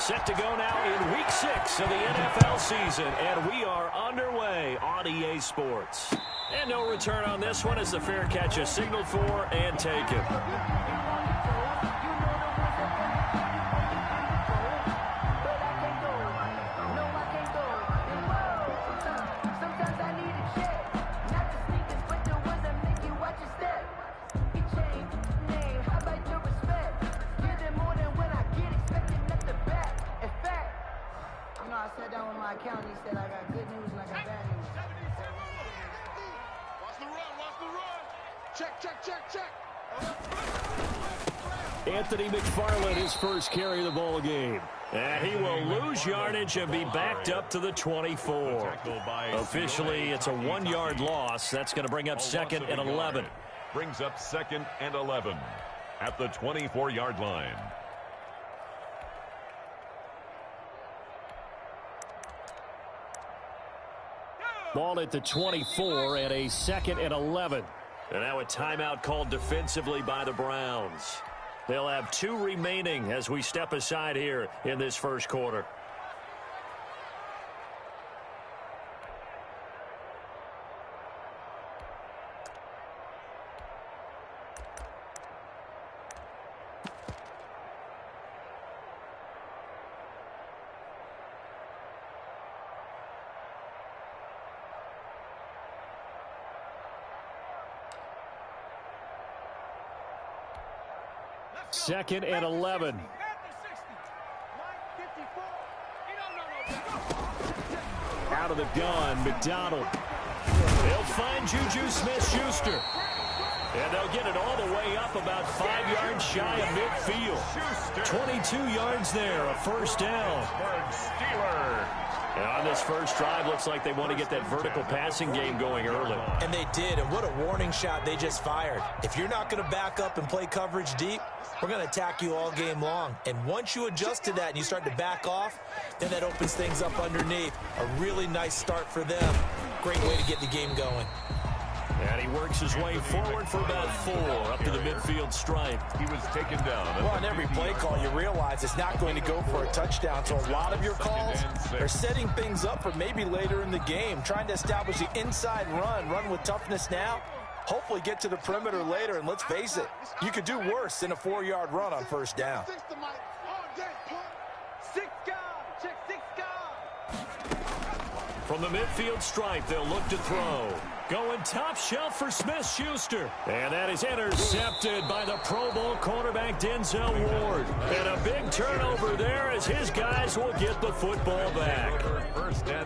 Set to go now in Week 6 of the NFL season, and we are underway on EA Sports. And no return on this one as the fair catch is signaled for and taken. Anthony McFarland, his first carry of the ball game. And he will lose yardage and be backed up to the 24. Officially, it's a 1-yard loss. That's going to bring up 2nd and 11. Brings up 2nd and 11 at the 24-yard line. Ball at the 24 and a 2nd and 11. And now a timeout called defensively by the Browns. They'll have 2 remaining as we step aside here in this first quarter. Second and 11. Out of the gun, McDonald. They'll find Juju Smith-Schuster. And they'll get it all the way up about 5 yards shy of midfield. 22 yards there, a first down. And on this first drive, looks like they want to get that vertical passing game going early. And they did, and what a warning shot they just fired. If you're not going to back up and play coverage deep, we're going to attack you all game long. And once you adjust to that and you start to back off, then that opens things up underneath. A really nice start for them. Great way to get the game going. And he works his way forward for about 4 up to the midfield stripe. He was taken down. Well, on every play call, you realize it's not going to go for a touchdown. So a lot of your calls are setting things up for maybe later in the game, trying to establish the inside run with toughness now. Hopefully get to the perimeter later, and let's face it, you could do worse than a 4-yard run on first down. From the midfield stripe, they'll look to throw. Going top shelf for Smith-Schuster. And that is intercepted by the Pro Bowl cornerback Denzel Ward. And a big turnover there as his guys will get the football back.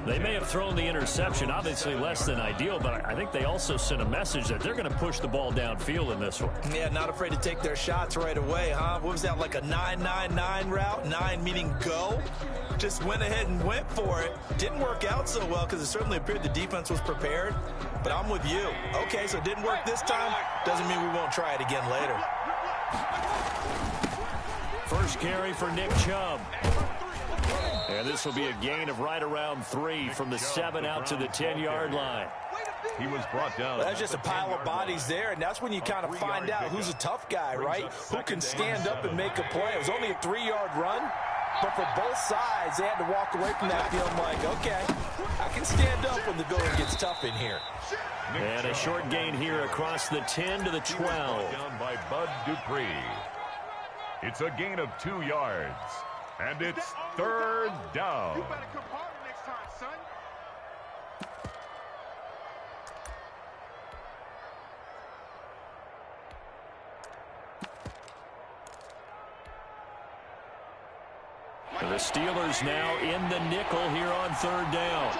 They may have thrown the interception, obviously less than ideal, but I think they also sent a message that they're going to push the ball downfield in this one. Yeah, not afraid to take their shots right away, huh? What was that, like a 9-9-9 route? 9 meaning go? Just went ahead and went for it. Didn't work out so well because it certainly appeared the defense was prepared. But I'm with you. Okay, so it didn't work this time. Doesn't mean we won't try it again later. First carry for Nick Chubb. And this will be a gain of right around 3 from the 7 out to the 10-yard line. He was brought down. Well, that's just a pile of bodies there, and that's when you kind of find out who's a tough guy, right? Who can stand up and make a play. It was only a 3-yard run, but for both sides, they had to walk away from that feeling like, okay, I can stand up when the going gets tough in here. And a short gain here across the 10 to the 12. Down by Bud Dupree. It's a gain of 2 yards, and it's 3rd down. You better come harder next time, son. And the Steelers now in the nickel here on 3rd down.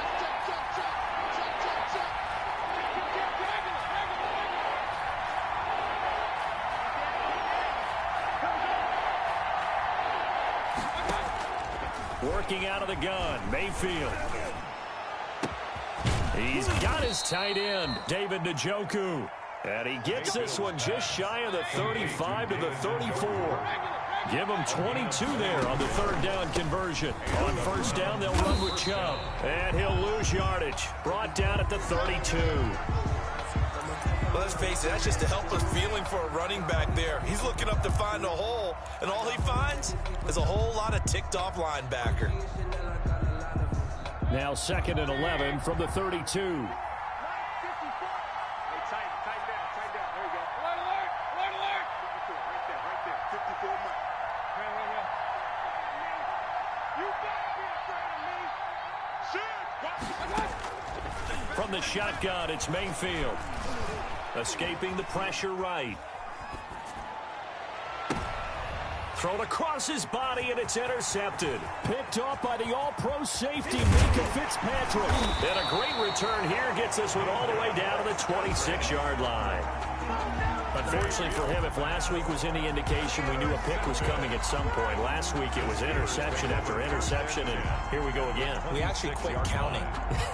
Working out of the gun, Mayfield. He's got his tight end, David Njoku. And he gets this one just shy of the 35 to the 34. Give him 22 there on the 3rd down conversion. On 1st down, they'll run with Chubb. And he'll lose yardage. Brought down at the 32. Let's face it, that's just a helpless feeling for a running back there. He's looking up to find a hole, and all he finds is a whole lot of ticked-off linebacker. Now 2nd and 11 from the 32. From the shotgun, it's Mayfield. Escaping the pressure right. Thrown across his body, and it's intercepted. Picked off by the all-pro safety, Minka Fitzpatrick. And a great return here gets this one all the way down to the 26-yard line. Unfortunately for him, if last week was any indication, we knew a pick was coming at some point. Last week it was interception after interception, and here we go again. We actually quit counting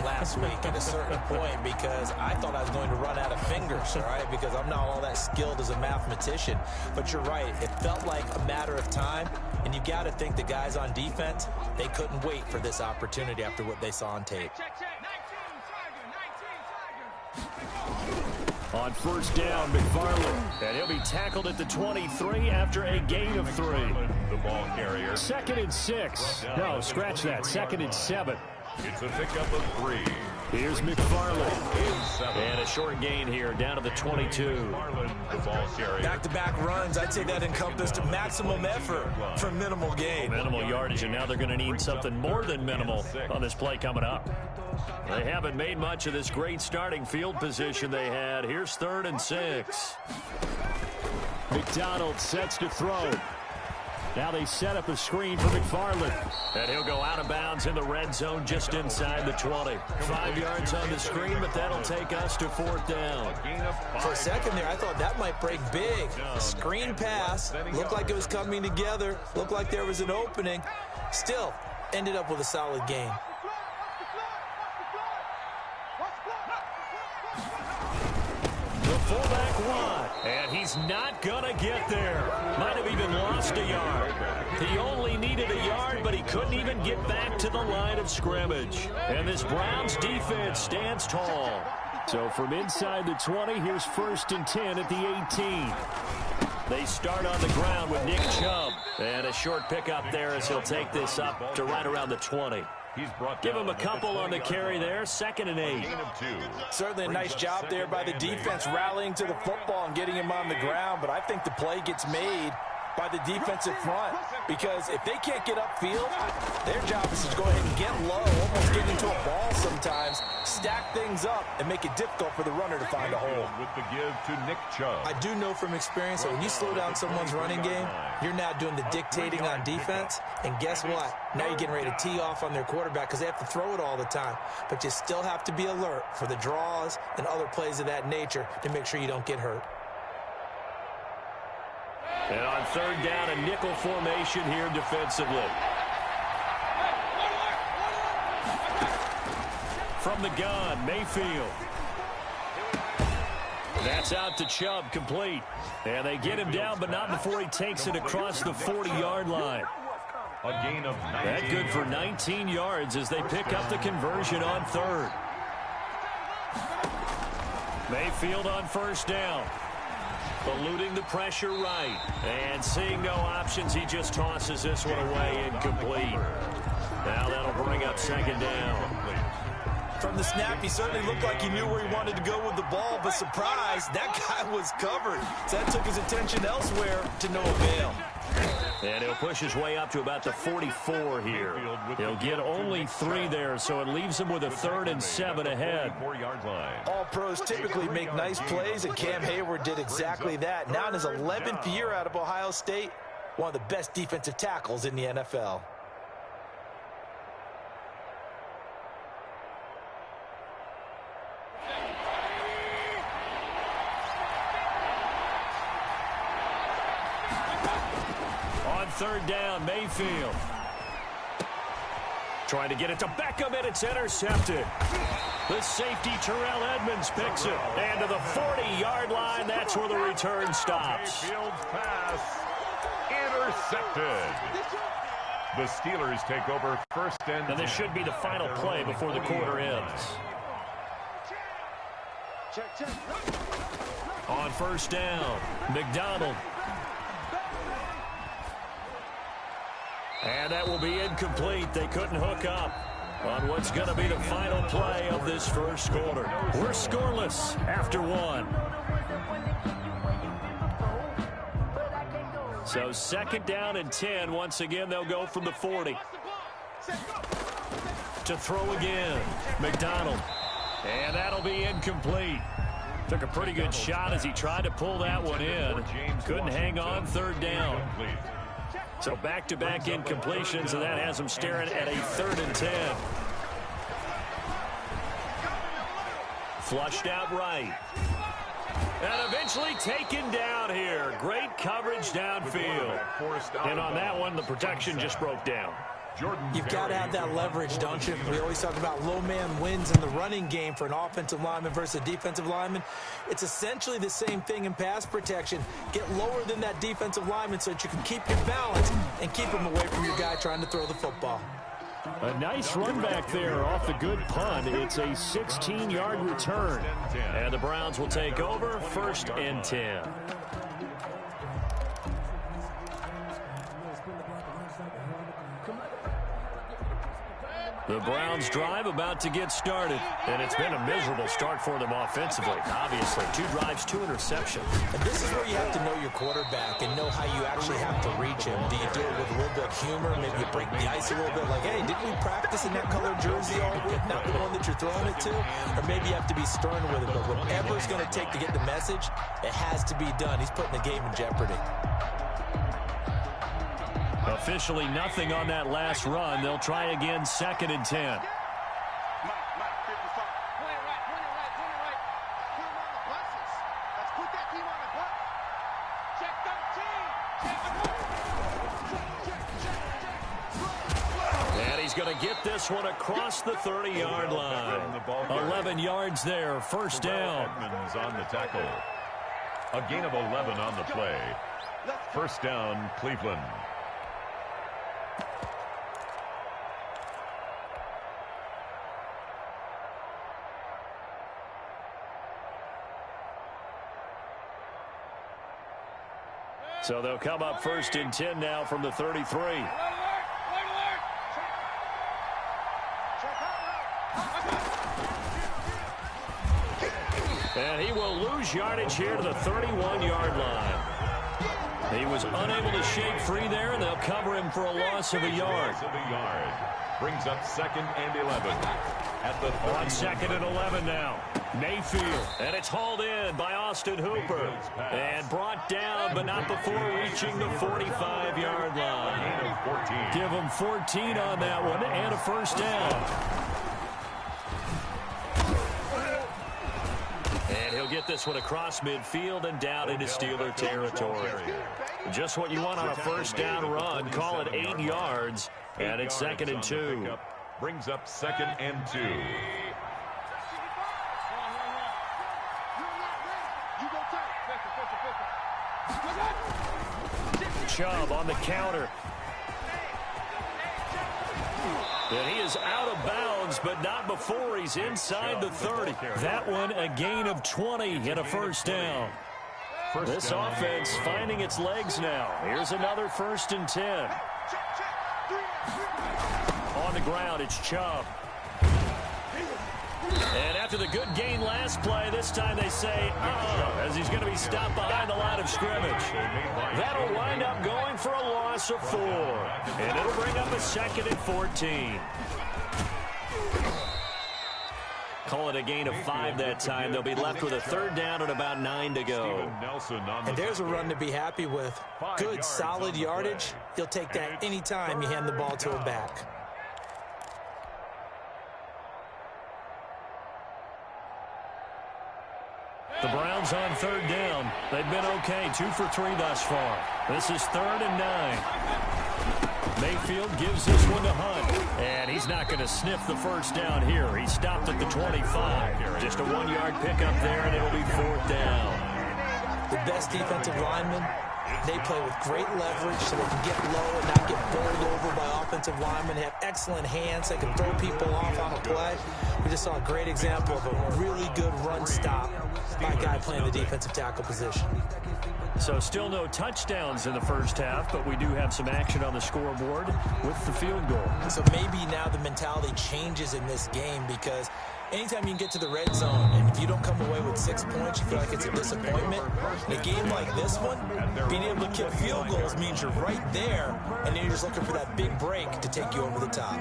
last week at a certain point because I thought I was going to run out of fingers, all right, because I'm not all that skilled as a mathematician. But you're right. It felt like a matter of time, and you got to think the guys on defense, they couldn't wait for this opportunity after what they saw on tape. On first down, McFarland. And he'll be tackled at the 23 after a gain of 3. The ball carrier. 2nd and 6. No, scratch that. 2nd and 7. It's a pickup of 3. Here's McFarland. And a short gain here, down to the 22. The ball carrier. Back-to-back runs, I'd say that encompassed maximum effort for minimal gain. Minimal yardage, and now they're going to need something more than minimal on this play coming up. They haven't made much of this great starting field position they had. Here's 3rd and 6. McDonald sets to throw. Now they set up a screen for McFarland. And he'll go out of bounds in the red zone just inside the 20. 5 yards on the screen, but that'll take us to 4th down. For a second there, I thought that might break big. Screen pass, looked like it was coming together, looked like there was an opening. Still, ended up with a solid gain. The fullback won, and he's not going to get there. Might have even lost a yard. He only needed a yard, but he couldn't even get back to the line of scrimmage. And this Browns defense stands tall. So from inside the 20, here's 1st and 10 at the 18. They start on the ground with Nick Chubb. And a short pickup there as he'll take this up to right around the 20. Give him a couple on the carry there. 2nd and 8. Certainly a nice job there by the defense rallying to the football and getting him on the ground, but I think the play gets made by the defensive front because if they can't get upfield, their job is to go ahead and get low, almost get into a ball sometimes, stack things up, and make it difficult for the runner to find a hole. With the give to Nick Chubb. I do know from experience that when you slow down someone's running game, you're now doing the dictating on defense, and guess what? Now you're getting ready to tee off on their quarterback because they have to throw it all the time. But you still have to be alert for the draws and other plays of that nature to make sure you don't get hurt. And on 3rd down, a nickel formation here defensively. From the gun, Mayfield. That's out to Chubb, complete. And they get him down, but not before he takes it across the 40-yard line. A gain of 19. That good for 19 yards as they pick up the conversion on 3rd. Mayfield on 1st down. Eluding the pressure right. And seeing no options, he just tosses this one away incomplete. Now that'll bring up 2nd down. From the snap, he certainly looked like he knew where he wanted to go with the ball, but surprise, that guy was covered. So that took his attention elsewhere to no avail. And he'll push his way up to about the 44 here. He'll get only 3 there, so it leaves him with a 3rd and 7 ahead. All pros typically make nice plays, and Cam Hayward did exactly that. Now in his 11th year out of Ohio State, one of the best defensive tackles in the NFL. On 3rd down, Mayfield. Trying to get it to Beckham, and it's intercepted. The safety, Terrell Edmonds, picks it. And to the 40-yard line, that's where the return stops. Mayfield's pass intercepted. The Steelers take over 1st and 10. And this should be the final play before the quarter ends. On first down, McDonald. And that will be incomplete. They couldn't hook up on what's going to be the final play of this first quarter. We're scoreless after one. So second down and 10. Once again, they'll go from the 40. To throw again, McDonald. And that'll be incomplete. Took a pretty good shot as he tried to pull that one in. Couldn't hang on third down. So back-to-back incompletions, and that has them staring at a 3rd and 10. Flushed out right. And eventually taken down here. Great coverage downfield. And on that one, the protection just broke down. You've got to have that leverage, don't you? We always talk about low man wins in the running game for an offensive lineman versus a defensive lineman. It's essentially the same thing in pass protection. Get lower than that defensive lineman so that you can keep your balance and keep him away from your guy trying to throw the football. A nice run back there off the good punt. It's a 16-yard return. And the Browns will take over 1st and 10. The Browns drive about to get started, and it's been a miserable start for them offensively. Obviously, 2 drives, 2 interceptions. And this is where you have to know your quarterback and know how you actually have to reach him. Do you do it with a little bit of humor? Maybe you break the ice a little bit, like, hey, didn't we practice in that colored jersey all week, not the one that you're throwing it to? Or maybe you have to be stern with it, but whatever it's going to take to get the message, it has to be done. He's putting the game in jeopardy. Officially nothing on that last run. They'll try again 2nd and 10. And he's going to get this one across the 30-yard line. 11 yards there, 1st down. Edmonds on the tackle. A gain of 11 on the play. 1st down, Cleveland. So they'll come up 1st and 10 now from the 33. And he will lose yardage here to the 31-yard line. He was unable to shake free there, and they'll cover him for a loss of a yard. Brings up 2nd and 11. At the on 2nd and 11 now. Mayfield, and it's hauled in by Austin Hooper. And brought down, but not before reaching the 45-yard line. Give him 14 on that one, and a 1st down. And he'll get this one across midfield and down into Steeler territory. Just what you want on a 1st down run. Call it 8 yards, and it's 2nd and 2. Brings up 2nd and 2. Chubb on the counter. And he is out of bounds, but not before he's inside the 30. That one a gain of 20 and a 1st down. This offense finding its legs now. Here's another 1st and 10. On the ground, it's Chubb. And after the good gain last play, this time they say, as he's going to be stopped behind the line of scrimmage. That'll wind up going for a loss of 4. And it'll bring up a 2nd and 14. Call it a gain of 5 that time. They'll be left with a 3rd down and about 9 to go. And there's a run to be happy with. Good, solid yardage. You'll take that any time you hand the ball to a back. The Browns on 3rd down. They've been okay, 2 for 3 thus far. This is 3rd and 9. Mayfield gives this one to Hunt. And he's not going to sniff the 1st down here. He stopped at the 25. Just a 1-yard pickup there, and it'll be 4th down. The best defensive lineman They play with great leverage so they can get low and not get bowled over by offensive linemen. They have excellent hands. They can throw people off on a play. We just saw a great example of a really good run stop by a guy playing the defensive tackle position. So still no touchdowns in the first half, but we do have some action on the scoreboard with the field goal. So maybe now the mentality changes in this game, because anytime you can get to the red zone, and if you don't come away with 6 points, you feel like it's a disappointment. In a game like this one, being able to kick field goals means you're right there, and then you're just looking for that big break to take you over the top.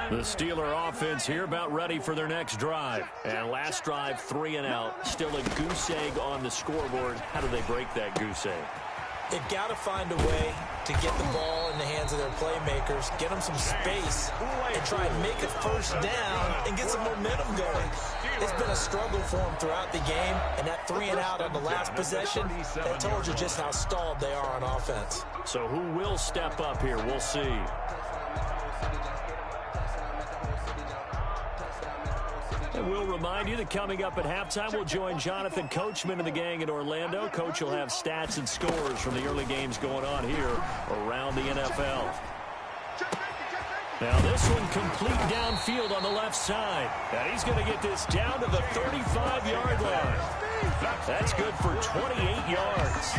The Steeler offense here about ready for their next drive. And last drive, 3 and out. Still a goose egg on the scoreboard. How do they break that goose egg? They've got to find a way to get the ball in the hands of their playmakers, get them some space, and try and make a first down and get some momentum going. It's been a struggle for them throughout the game, and that 3 and out on the last possession, that told you just how stalled they are on offense. So who will step up here? We'll see. And we'll remind you that coming up at halftime, we'll join Jonathan Coachman and the gang in Orlando. Coach will have stats and scores from the early games going on here around the NFL. Now this one complete downfield on the left side. And he's going to get this down to the 35-yard line. That's good for 28 yards.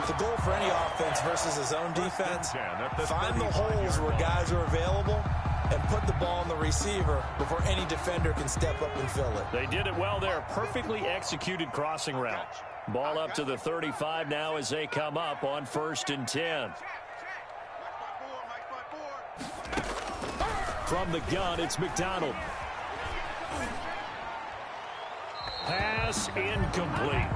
The goal for any offense versus his own defense, find the holes where guys are available and put the ball on the receiver before any defender can step up and fill it. They did it well there. Perfectly executed crossing route. Ball up to the 35 now as they come up on 1st and 10. From the gun, it's McDonald. Pass incomplete.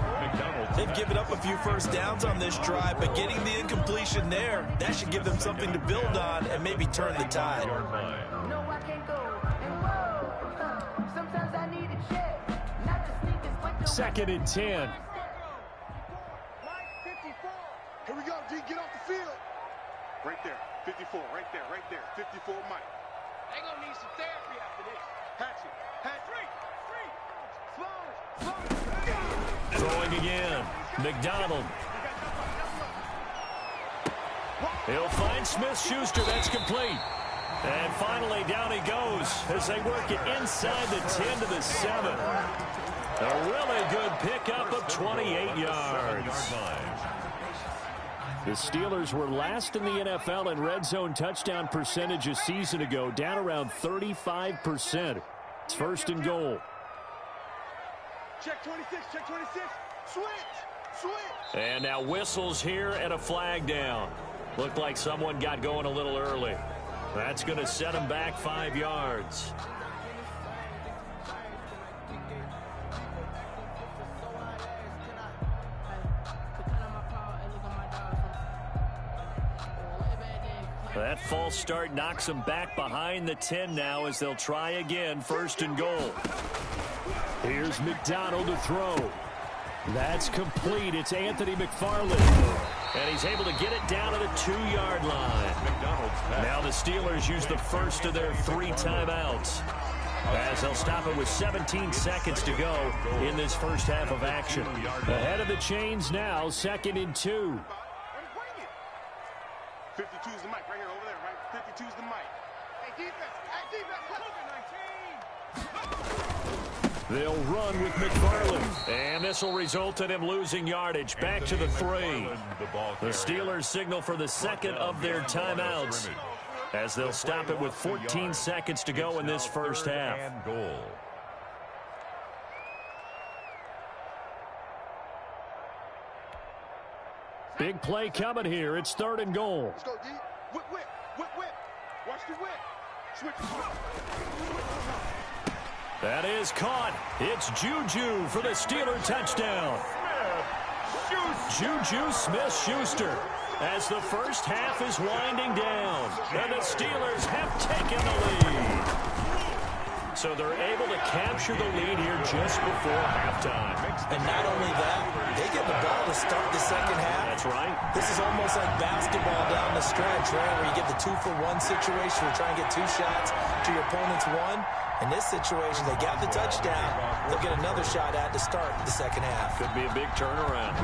They've given up a few first downs on this drive, but getting the incompletion there, that should give them something to build on and maybe turn the tide. Second and 10. Here we go, D, get off the field. Right there, 54, right there, 54, Mike. They're going to need some therapy after this. Hatchet, Throwing again. McDonald. He'll find Smith-Schuster. That's complete. And finally, down he goes as they work it inside the 10 to the 7. A really good pickup of 28 yards. The Steelers were last in the NFL in red zone touchdown percentage a season ago, down around 35%. It's 1st and goal. Check 26, check 26. Switch. And now whistles here and a flag down. Looked like someone got going a little early. That's going to set him back 5 yards. That false start knocks them back behind the 10 now as they'll try again. 1st and goal. Here's McDonald to throw. That's complete. It's Anthony McFarland. And he's able to get it down to the 2-yard line. Now the Steelers use the first of their 3 timeouts, as they'll stop it with 17 seconds to go in this first half of action. Ahead of the chains now, 2nd and 2. 52 is the mic right here, over there, right? 52 is the mic. Hey, defense. They'll run with McFarland. And this will result in him losing yardage. Back to the 3. The Steelers signal for the second of their timeouts, as they'll stop it with 14 seconds to go in this first half. Big play coming here. It's 3rd and goal. Let's go, D. Whip. Watch the whip. Switch. That is caught. It's Juju for the Steeler touchdown. Juju Smith-Schuster, as the first half is winding down, and the Steelers have taken the lead. So they're able to capture the lead here just before halftime. And not only that, they get the ball to start the second half. That's right. This is almost like basketball down the stretch, right, where you get the 2-for-1 situation. You're trying to get 2 shots to your opponent's 1. In this situation, they got the touchdown. They'll get another shot at to start the second half. Could be a big turnaround.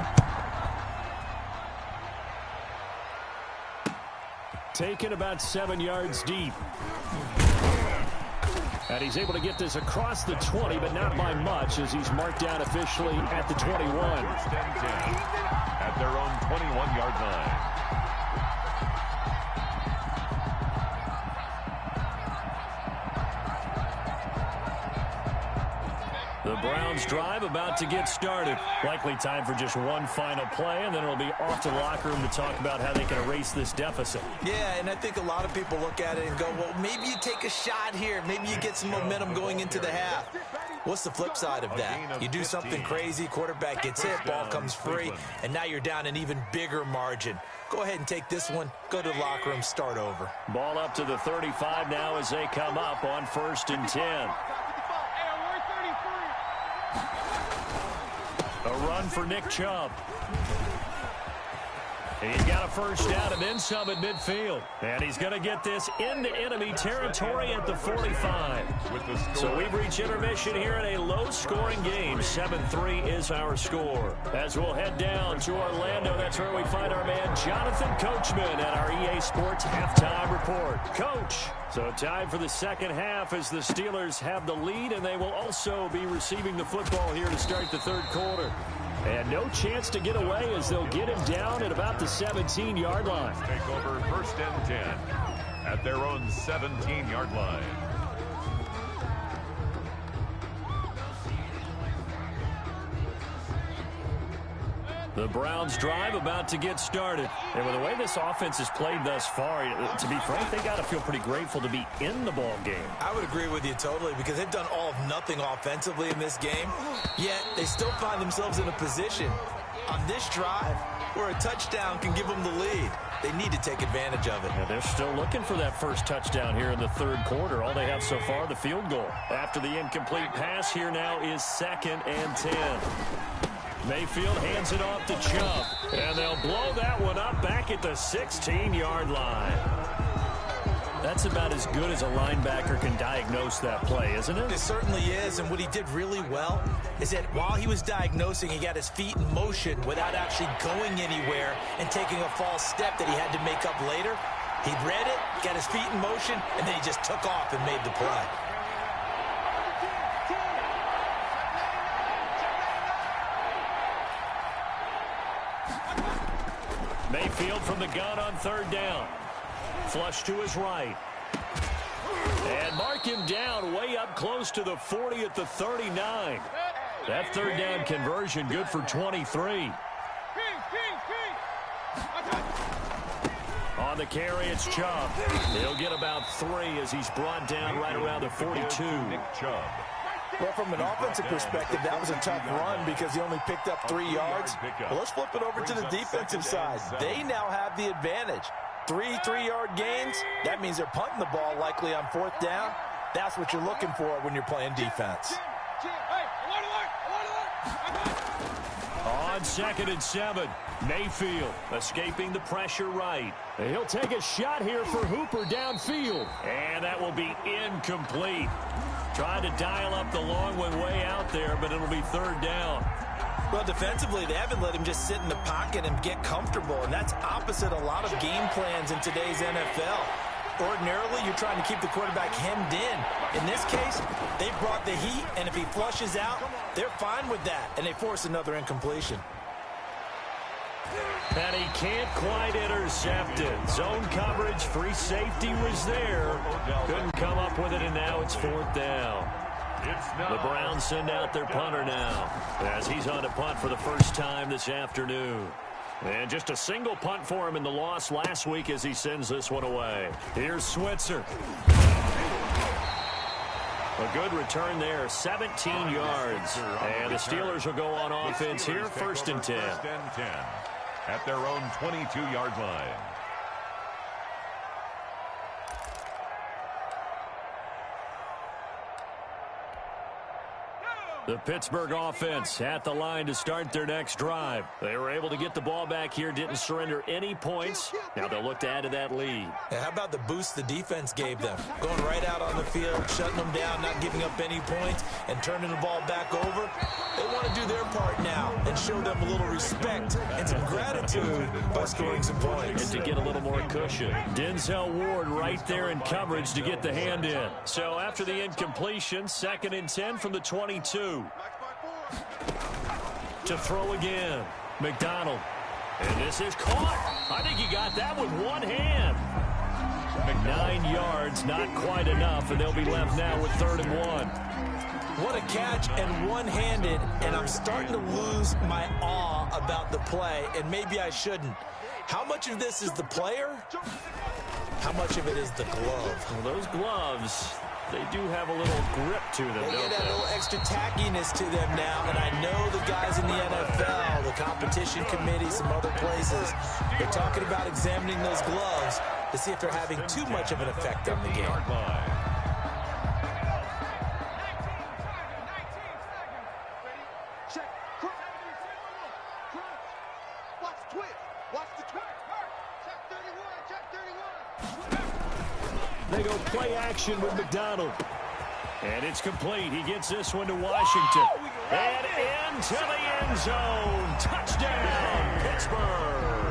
Taken about 7 yards deep. And he's able to get this across the 20, but not by much, as he's marked down officially at the 21. First and 10 at their own 21-yard line. The Browns drive about to get started. Likely time for just one final play, and then it'll be off to the locker room to talk about how they can erase this deficit. Yeah, and I think a lot of people look at it and go, well, maybe you take a shot here. Maybe you get some momentum going into the half. What's the flip side of that? You do something crazy, quarterback gets hit, ball comes free, and now you're down an even bigger margin. Go ahead and take this one, go to the locker room, start over. Ball up to the 35 now as they come up on 1st and 10. A run for Nick Chubb. He's got a first down and then some at midfield. And he's going to get this into enemy territory at the 45. So we've reached intermission here in a low-scoring game. 7-3 is our score. As we'll head down to Orlando, that's where we find our man Jonathan Coachman at our EA Sports Halftime Report. Coach, so time for the second half as the Steelers have the lead, and they will also be receiving the football here to start the third quarter. And no chance to get away as they'll get him down at about the 17-yard line. Take over 1st and 10 at their own 17-yard line. The Browns drive about to get started. And with the way this offense has played thus far, to be frank, they got to feel pretty grateful to be in the ball game. I would agree with you totally, because they've done all of nothing offensively in this game, yet they still find themselves in a position on this drive where a touchdown can give them the lead. They need to take advantage of it. Yeah, they're still looking for that first touchdown here in the third quarter. All they have so far, the field goal. After the incomplete pass, here now is 2nd and 10. Mayfield hands it off to Chubb, and they'll blow that one up back at the 16-yard line. That's about as good as a linebacker can diagnose that play, isn't it? It certainly is, and what he did really well is that while he was diagnosing, he got his feet in motion without actually going anywhere and taking a false step that he had to make up later. He read it, got his feet in motion, and then he just took off and made the play. Mayfield from the gun on 3rd down. Flush to his right. And mark him down way up close to the 40 at the 39. That 3rd down conversion good for 23. On the carry, it's Chubb. He'll get about 3 as he's brought down right around the 42. Nick Chubb. Well, from an offensive perspective, that was a tough run because he only picked up 3 yards. Well, let's flip it over to the defensive side. They now have the advantage. 3 3-yard gains, that means they're punting the ball likely on 4th down. That's what you're looking for when you're playing defense. On 2nd and 7, Mayfield escaping the pressure right. He'll take a shot here for Hooper downfield. And that will be incomplete. Trying to dial up the long one way out there, but it'll be 3rd down. Well, defensively, they haven't let him just sit in the pocket and get comfortable, and that's opposite a lot of game plans in today's NFL. Ordinarily, you're trying to keep the quarterback hemmed in. In this case, they brought the heat, and if he flushes out, they're fine with that, and they force another incompletion. And he can't quite intercept it. Zone coverage, free safety was there. Couldn't come up with it, and now it's 4th down. The Browns send out their punter now as he's on to punt for the first time this afternoon. And just a single punt for him in the loss last week as he sends this one away. Here's Switzer. A good return there, 17 yards. And the Steelers will go on offense here, 1st and 10. 1st and 10 at their own 22-yard line. The Pittsburgh offense at the line to start their next drive. They were able to get the ball back here, didn't surrender any points. Now they'll look to add to that lead. And how about the boost the defense gave them? Going right out on the field, shutting them down, not giving up any points, and turning the ball back over. They want to do their part now and show them a little respect and some gratitude by scoring some points. And to get a little more cushion. Denzel Ward right there in coverage to get the hand in. So after the incompletion, 2nd and 10 from the 22. To throw again. McDonald. And this is caught. I think he got that with one hand. 9 yards, not quite enough, and they'll be left now with 3rd and 1. What a catch and one-handed, and I'm starting to lose my awe about the play, and maybe I shouldn't. How much of this is the player? How much of it is the glove? Well, those gloves, they do have a little grip to them, They don't get that they? little extra tackiness to them now, and I know the guys in the NFL, the competition committee, some other places, they're talking about examining those gloves to see if they're having too much of an effect on the game. They go play action with McDonald. And it's complete. He gets this one to Washington. And into the end zone. Touchdown, Pittsburgh.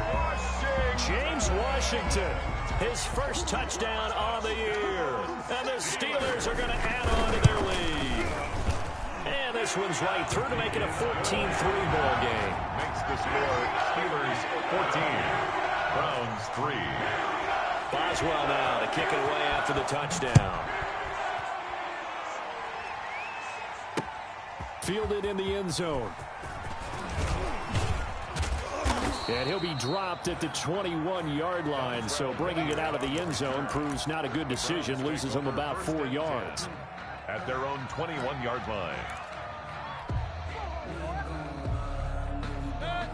James Washington, his first touchdown on the year. And the Steelers are going to add on to their lead. And this one's right through to make it a 14-3 ball game. Makes the score Steelers 14, Browns 3. Boswell now to kick it away after the touchdown. Fielded in the end zone. And he'll be dropped at the 21-yard line, so bringing it out of the end zone proves not a good decision, loses him about 4 yards. At their own 21-yard line.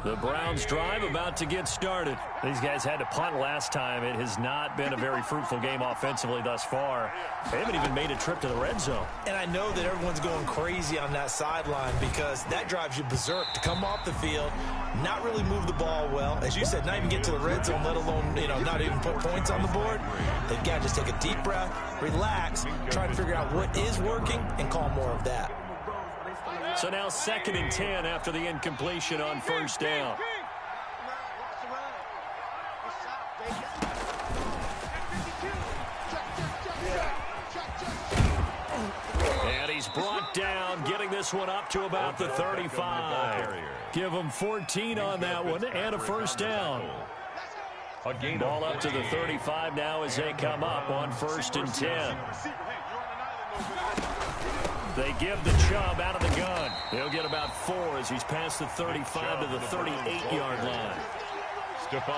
The Browns drive about to get started. These guys had to punt last time. It has not been a very fruitful game offensively thus far. They haven't even made a trip to the red zone. And I know that everyone's going crazy on that sideline because that drives you berserk to come off the field, not really move the ball well. As you said, not even get to the red zone, let alone, not even put points on the board. They've got to just take a deep breath, relax, try to figure out what is working, and call more of that. So now 2nd and 10 after the incompletion on 1st down. And he's brought down, getting this one up to about the 35. Give him 14 on that one and a 1st down. Ball up to the 35 now as they come up on 1st and 10. They give the Chubb out of the gun. He'll get about 4 as he's past the 35 to the 38-yard line.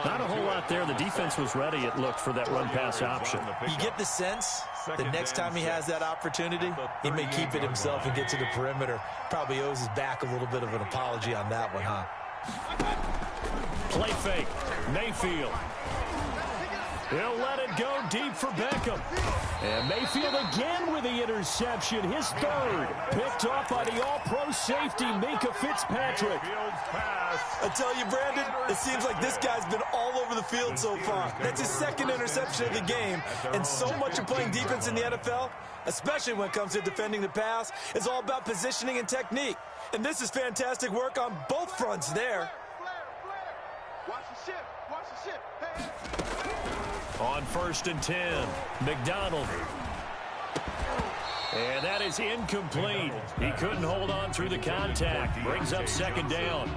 Not a whole lot there. The defense was ready, it looked, for that run-pass option. You get the sense that next time he has that opportunity, he may keep it himself and get to the perimeter. Probably owes his back a little bit of an apology on that one, huh? Play fake. Mayfield. He'll let it go deep for Beckham. And Mayfield again with the interception. His 3rd. Picked off by the all-pro safety, Minka Fitzpatrick. I tell you, Brandon, it seems like this guy's been all over the field so far. That's his 2nd interception of the game. And so much of playing defense in the NFL, especially when it comes to defending the pass, is all about positioning and technique. And this is fantastic work on both fronts there. Watch the ship. Watch the ship. Hey. On 1st and 10, McDonald. And that is incomplete. He couldn't hold on through the contact. Brings up 2nd down.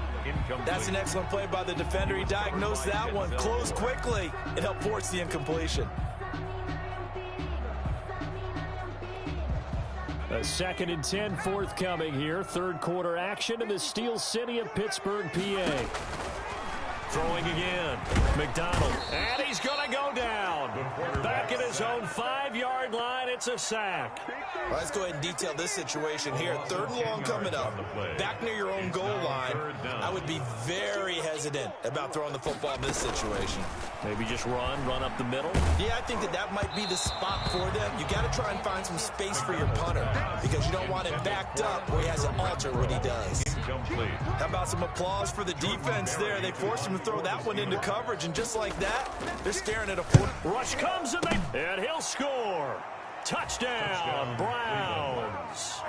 That's an excellent play by the defender. He diagnosed that one, closed quickly, and helped force the incompletion. A 2nd and 10 forthcoming here. 3rd quarter action in the Steel City of Pittsburgh, PA. Throwing again. McDonald. And he's going to go down. Back at his own 5-yard line. It's gets a sack. Well, let's go ahead and detail this situation here. 3rd and long coming up, back near your own goal line. I would be very hesitant about throwing the football in this situation. Maybe just run up the middle. Yeah, I think that might be the spot for them. You got to try and find some space for your punter because you don't want him backed up where he has to alter what he does. How about some applause for the defense there? They forced him to throw that one into coverage, and just like that, they're staring at a rush comes, and he'll score. Touchdown, Browns.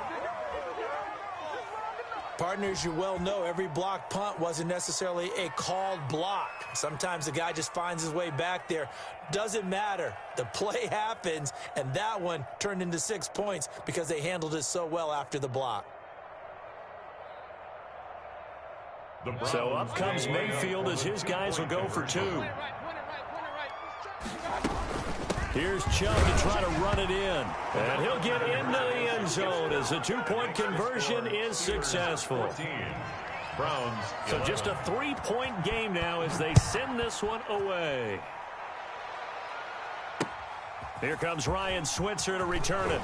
Partners, you well know every block punt wasn't necessarily a called block. Sometimes the guy just finds his way back there. Doesn't matter. The play happens, and that one turned into 6 points because they handled it so well after the block. So up comes Mayfield as his guys will go for 2. Here's Chubb to try to run it in. And he'll get into the end zone as the 2-point conversion is successful. So just a 3-point game now as they send this one away. Here comes Ryan Switzer to return it.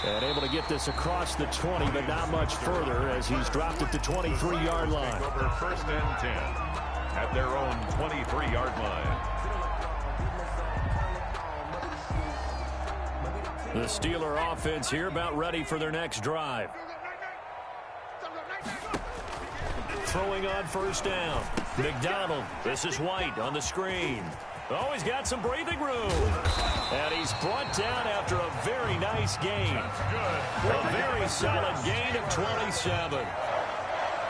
And able to get this across the 20, but not much further as he's dropped it to 23-yard line. Over 1st and 10 at their own 23-yard line. The Steeler offense here about ready for their next drive. Throwing on 1st down. McDonald. This is White on the screen. Oh, he's got some breathing room. And he's brought down after a very nice gain. A very solid gain of 27.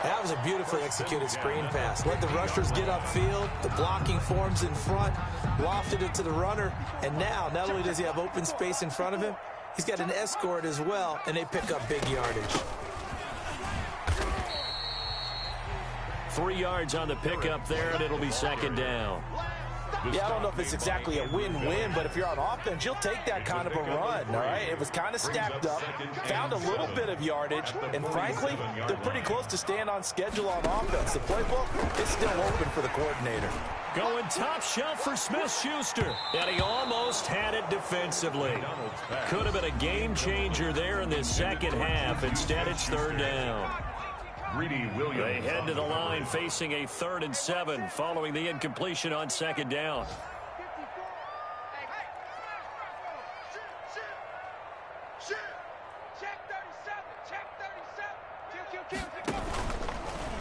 That was a beautifully executed screen pass. Let the rushers get upfield. The blocking forms in front. Lofted it to the runner. And now, not only does he have open space in front of him, he's got an escort as well, and they pick up big yardage. 3 yards on the pickup there, and it'll be 2nd down. Yeah, I don't know if it's exactly a win-win, but if you're on offense, you'll take that kind of a run, all right? It was kind of stacked up, found a little bit of yardage, and frankly, they're pretty close to staying on schedule on offense. The playbook is still open for the coordinator. Going top shelf for Smith-Schuster, and he almost had it defensively. Could have been a game changer there in this second half. Instead, it's 3rd down. They head to the line facing a 3rd and 7 following the incompletion on 2nd down.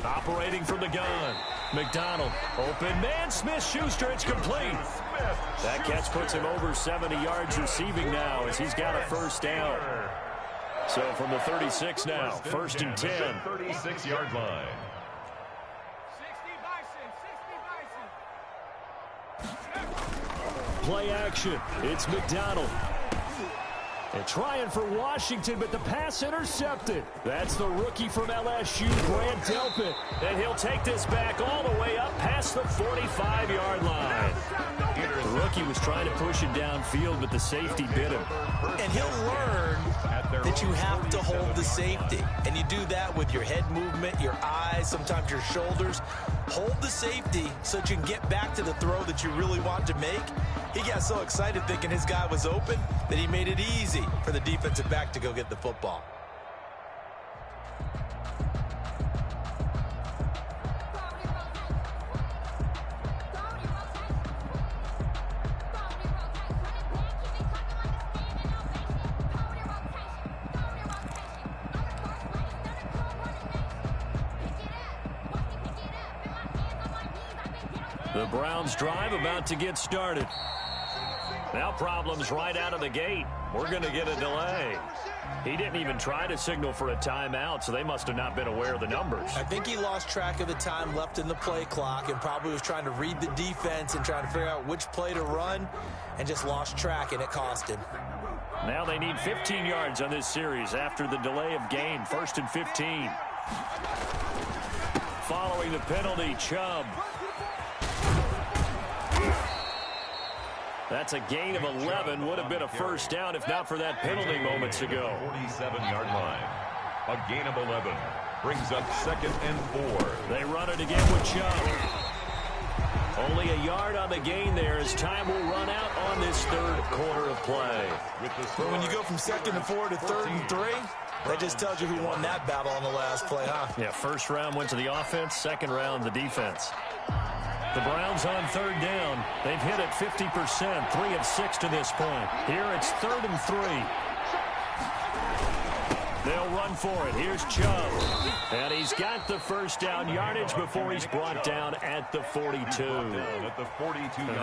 Operating from the gun. McDonald. Open man. Smith-Schuster. It's complete. That catch puts him over 70 yards receiving now as he's got a 1st down. So from the 36 now, 1st and 10. 36-yard line. Play action. It's McDonald. And trying for Washington, but the pass intercepted. That's the rookie from LSU, Grant Delpit. And he'll take this back all the way up past the 45-yard line. The rookie was trying to push it downfield, but the safety bit him. And he'll learn that you have to hold the safety. And you do that with your head movement, your eyes, sometimes your shoulders. Hold the safety so that you can get back to the throw that you really want to make. He got so excited thinking his guy was open that he made it easy for the defensive back to go get the football. The Browns drive about to get started. Now problems right out of the gate. We're going to get a delay. He didn't even try to signal for a timeout, so they must have not been aware of the numbers. I think he lost track of the time left in the play clock and probably was trying to read the defense and trying to figure out which play to run and just lost track, and it cost him. Now they need 15 yards on this series after the delay of game. 1st and 15. Following the penalty, Chubb. That's a gain of 11. Would have been a 1st down if not for that penalty moments ago. 47-yard line. A gain of 11 brings up 2nd and 4. They run it again with Chubb. Only a yard on the gain there as time will run out on this third quarter of play. But when you go from 2nd and 4 to 3rd and 3, that just tells you who won that battle on the last play, huh? Yeah, first round went to the offense, second round the defense. The Browns on 3rd down. They've hit it 50%, 3 of 6 to this point. Here it's 3rd and 3. They'll run for it. Here's Chubb. And he's got the first down yardage before he's brought down at the 42.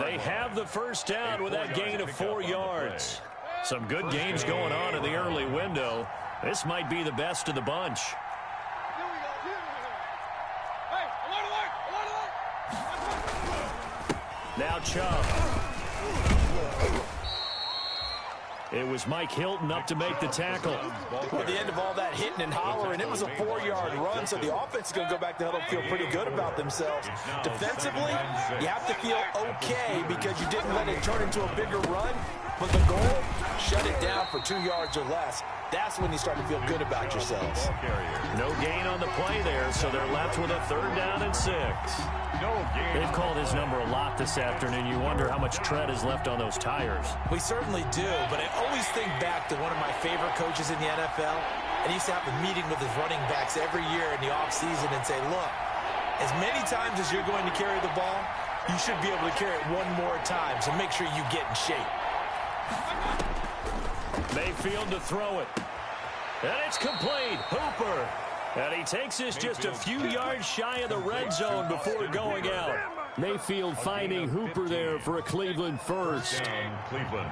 They have the first down with that gain of 4 yards. Some good games going on in the early window. This might be the best of the bunch. Now Chubb. It was Mike Hilton up to make the tackle. At the end of all that hitting and hollering, it was a 4-yard run, so the offense is going to go back to huddle and feel pretty good about themselves. Defensively, you have to feel okay because you didn't let it turn into a bigger run, but the goal, shut it down for 2 yards or less. That's when you start to feel good about yourselves. No gain on the play there, so they're left with a 3rd down and 6. They've called his number a lot this afternoon. You wonder how much tread is left on those tires. We certainly do, but I always think back to one of my favorite coaches in the NFL, and he used to have a meeting with his running backs every year in the offseason and say, look, as many times as you're going to carry the ball, you should be able to carry it one more time, so make sure you get in shape. Mayfield to throw it. And it's complete. Hooper. And he takes us just a few yards shy of the red zone before going out. Mayfield finding Hooper there for a Cleveland first. Cleveland.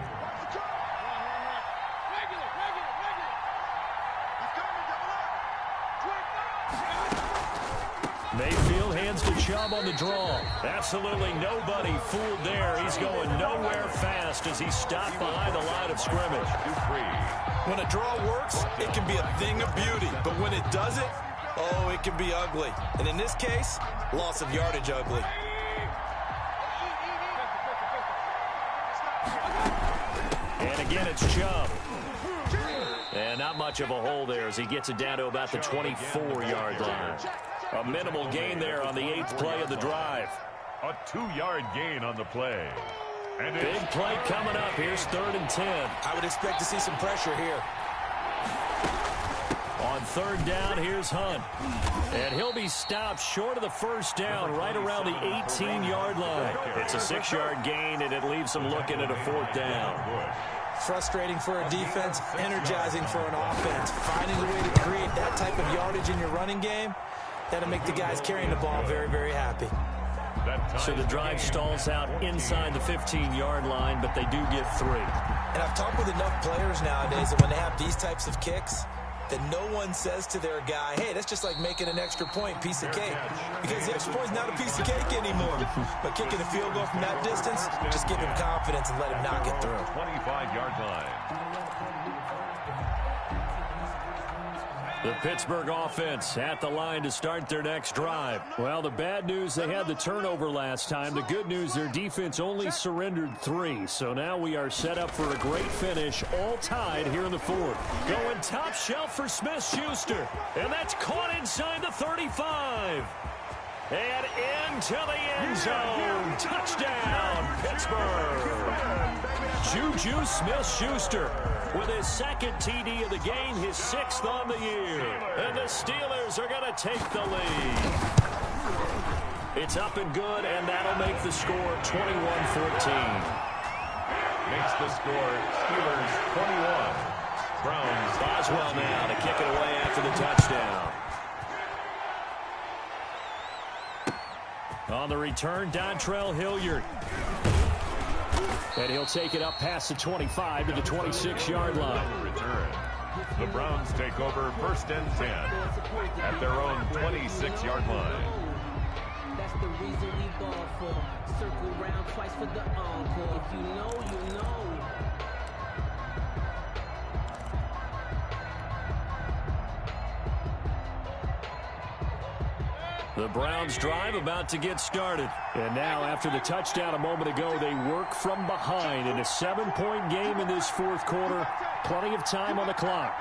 Mayfield hands to Chubb on the draw. Absolutely nobody fooled there. He's going nowhere fast as he's stopped behind the line of scrimmage. When a draw works, it can be a thing of beauty. But when it doesn't, oh, it can be ugly. And in this case, loss of yardage ugly. And again, it's Chubb. And not much of a hole there as he gets it down to about the 24-yard line. A minimal gain there on the 8th play of the drive. A 2-yard gain on the play. And big play coming up. Here's 3rd and 10. I would expect to see some pressure here. On 3rd down, here's Hunt. And he'll be stopped short of the first down right around the 18-yard line. It's a 6-yard gain, and it leaves them looking at a 4th down. Frustrating for a defense, energizing for an offense. Finding a way to create that type of yardage in your running game, that'll make the guys carrying the ball very, very happy. So the drive stalls out inside the 15-yard line, but they do get 3. And I've talked with enough players nowadays that when they have these types of kicks, that no one says to their guy, hey, that's just like making an extra point, piece of cake. Because the extra point's not a piece of cake anymore. But kicking a field goal from that distance, just give him confidence and let him knock it through. 25-yard line. The Pittsburgh offense at the line to start their next drive. Well, the bad news, they had the turnover last time. The good news, their defense only surrendered 3. So now we are set up for a great finish, all tied here in the 4th. Going top shelf for Smith-Schuster. And that's caught inside the 35. And into the end zone. Touchdown, Pittsburgh. Juju Smith-Schuster with his 2nd TD of the game, his 6th on the year. And the Steelers are going to take the lead. It's up and good, and that'll make the score 21-14. Makes the score Steelers 21. Browns. Boswell now to kick it away after the touchdown. On the return, Dontrell Hilliard. And he'll take it up past the 25 to the 26-yard line. Return. The Browns take over 1st and 10 at their own 26-yard line. That's the reason we ball for. Circle round twice for the encore. If you know, you know. The Browns drive about to get started. And now, after the touchdown a moment ago, they work from behind in a 7-point game in this 4th quarter. Plenty of time on the clock.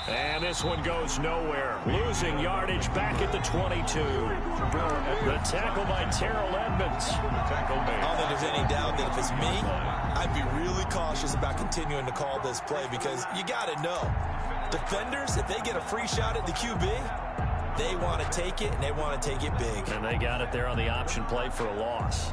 And this one goes nowhere. Losing yardage back at the 22. The tackle by Terrell Edmonds. I don't think there's any doubt that if it's me, I'd be really cautious about continuing to call this play because you got to know, defenders, if they get a free shot at the QB, they want to take it, and they want to take it big. And they got it there on the option play for a loss.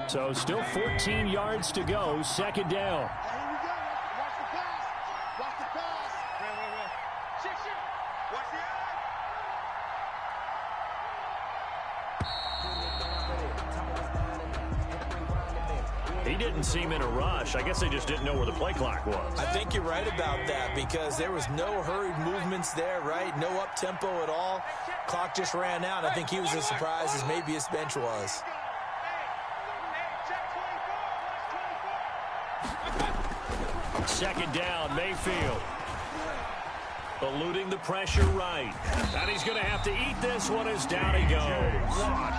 So still 14 yards to go, second down. Here we go. Watch the pass. Watch the pass. Shit. Watch the eye. He didn't seem in a rush. I guess they just didn't know where the play clock was. I think you're right about that because there was no hurried movements there, right? No up-tempo at all. Clock just ran out. I think he was as surprised as maybe his bench was. Second down, Mayfield. Eluding the pressure right. And he's going to have to eat this one as down he goes.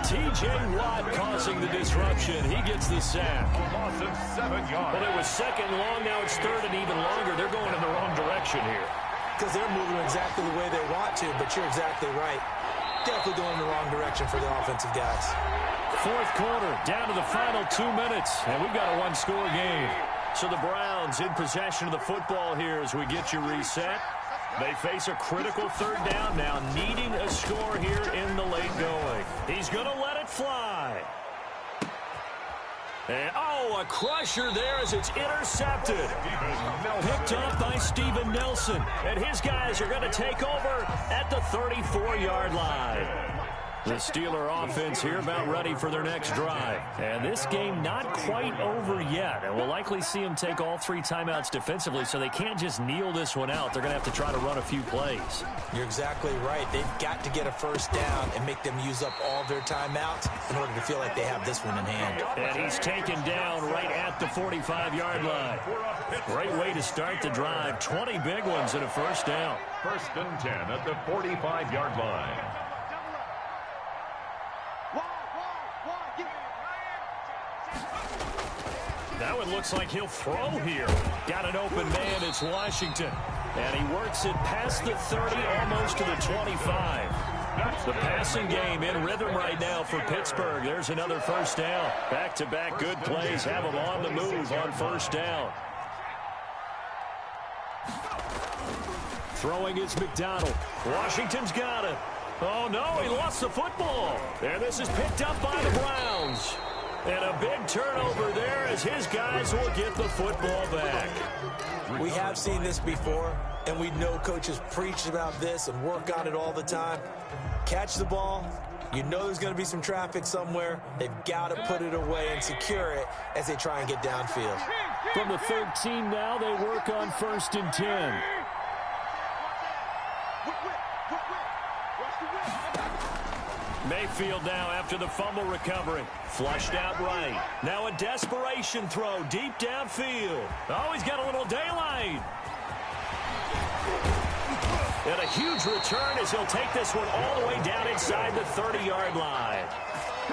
T.J. Watt causing the disruption. He gets the sack. A loss of 7 yards. Well, it was second long. Now it's third and even longer. They're going in the wrong direction here. Because they're moving exactly the way they want to, but you're exactly right. Definitely going in the wrong direction for the offensive guys. Fourth quarter, down to the final 2 minutes, and we've got a one-score game. So the Browns in possession of the football here as we get you reset. They face a critical third down now, needing a score here in the late going. He's going to let it fly. And, oh, a crusher there as it's intercepted. Picked up by Steven Nelson. And his guys are going to take over at the 34-yard line. The Steeler offense here about ready for their next drive. And this game not quite over yet. And we'll likely see them take all 3 timeouts defensively, so they can't just kneel this one out. They're going to have to try to run a few plays. You're exactly right. They've got to get a first down and make them use up all their timeouts in order to feel like they have this one in hand. And he's taken down right at the 45-yard line. Great way to start the drive. 20 big ones and a first down. First and 10 at the 45-yard line. Now it looks like he'll throw here. Got an open man, it's Washington. And he works it past the 30, almost to the 25. The passing game in rhythm right now for Pittsburgh. There's another first down. Back-to-back good plays have them on the move on first down. Throwing is McDonald. Washington's got it. Oh, no, he lost the football. And this is picked up by the Browns. And a big turnover there as his guys will get the football back. We have seen this before, and we know coaches preach about this and work on it all the time. Catch the ball. You know there's going to be some traffic somewhere. They've got to put it away and secure it as they try and get downfield. From the 13 now, they work on first and 10. Mayfield now after the fumble recovery. Flushed out right. Now a desperation throw deep downfield. Oh, he's got a little daylight. And a huge return as he'll take this one all the way down inside the 30-yard line.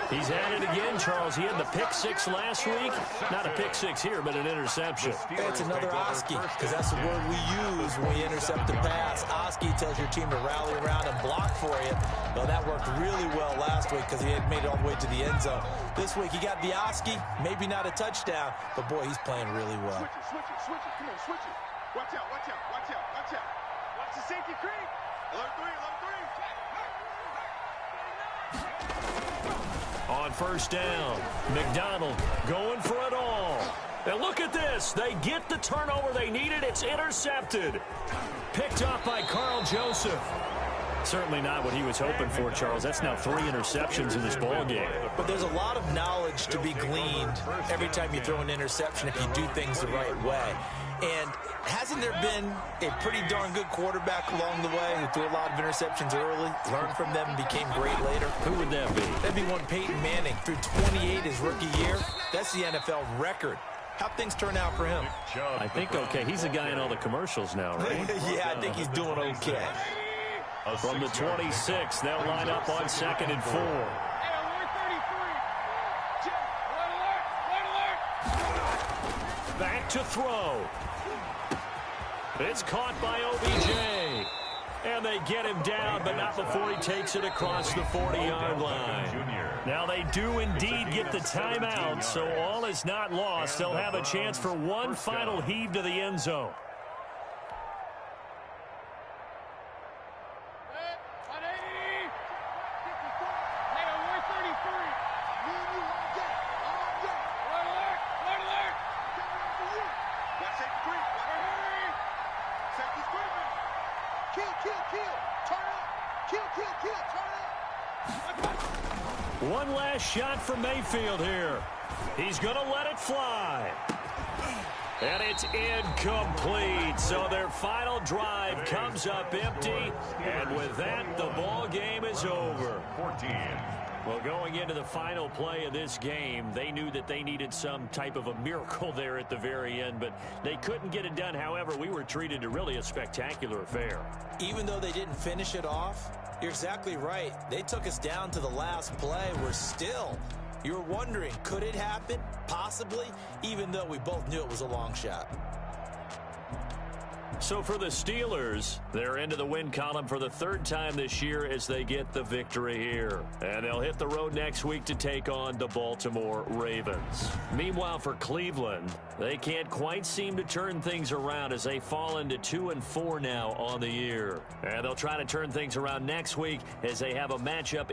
He's at it again, Charles. He had the pick 6 last week. Not a pick 6 here, but an interception. It's another Oski, because that's the word we use when we intercept a pass. Oski tells your team to rally around and block for you. Well, that worked really well last week because he had made it all the way to the end zone. This week, he got the Oski, maybe not a touchdown, but, boy, he's playing really well. Switch it. Come on, switch it. Watch out. Watch the safety creep. Alert 3. On first down, McDonald going for it all. And look at this. They get the turnover they needed. It's intercepted. Picked up by Carl Joseph. Certainly not what he was hoping for, Charles. That's now 3 interceptions in this ballgame. But there's a lot of knowledge to be gleaned every time you throw an interception if you do things the right way. And hasn't there been a pretty darn good quarterback along the way who threw a lot of interceptions early, learned from them, and became great later? Who would that be? That'd be one Peyton Manning. Threw 28 his rookie year. That's the NFL record. How'd things turn out for him? I think okay. He's the guy in all the commercials now, right? Yeah, I think he's doing okay. From the 26, they'll line up on 2nd and 4. Back to throw. It's caught by OBJ. And they get him down, but not before he takes it across the 40-yard line. Now they do indeed get the timeout, so all is not lost. They'll have a chance for one final heave to the end zone. One last shot for Mayfield here. He's going to let it fly. And it's incomplete. So their final drive comes up empty. And with that, the ball game is over. 14. Well, going into the final play of this game, they knew that they needed some type of a miracle there at the very end, but they couldn't get it done. However, we were treated to really a spectacular affair. Even though they didn't finish it off, you're exactly right. They took us down to the last play. We're still, you were wondering, could it happen? Possibly, even though we both knew it was a long shot. So for the Steelers, they're into the win column for the 3rd time this year as they get the victory here. And they'll hit the road next week to take on the Baltimore Ravens. Meanwhile, for Cleveland, they can't quite seem to turn things around as they fall into 2-4 now on the year. And they'll try to turn things around next week as they have a matchup